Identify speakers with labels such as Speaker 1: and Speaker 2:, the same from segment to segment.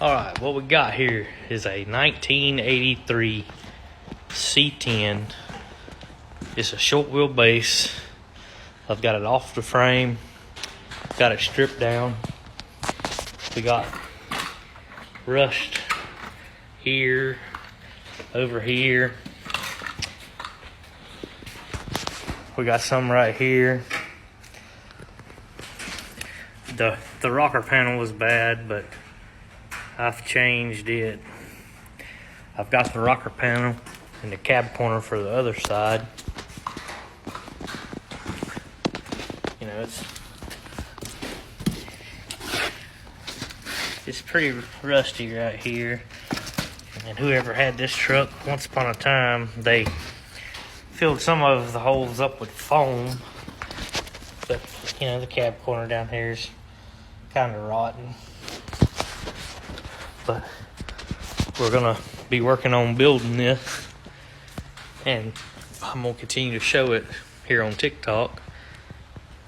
Speaker 1: Alright, what we got here is a 1983 C10. It's a short wheelbase. I've got it off the frame, got it stripped down. We got rust here, over here. We got some right here. The rocker panel was bad, but I've changed it. I've got the rocker panel and the cab corner for the other side. You know, it's pretty rusty right here. And whoever had this truck, once upon a time, they filled some of the holes up with foam. But, you know, the cab corner down here is kind of rotten. But we're gonna be working on building this, and I'm gonna continue to show it here on TikTok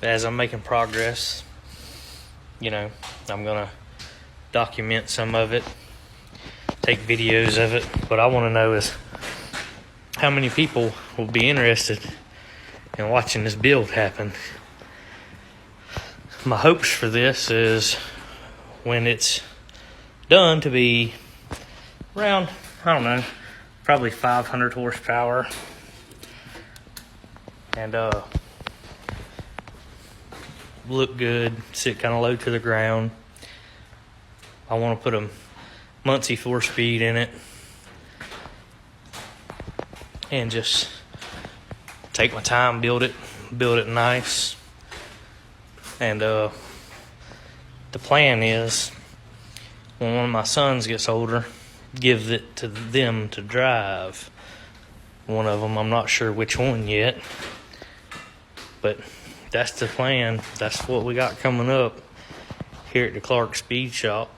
Speaker 1: as I'm making progress. You know, I'm gonna document some of it, take videos of it. What I want to know is how many people will be interested in watching this build happen. My hopes for this is when it's done to be around, I don't know, probably 500 horsepower. And look good, sit kind of low to the ground. I want to put a Muncie 4-speed in it and just take my time, build it nice. And the plan is, when one of my sons gets older, give it to them to drive. One of them, I'm not sure which one yet, but that's the plan. That's what we got coming up here at the Clark Speed Shop.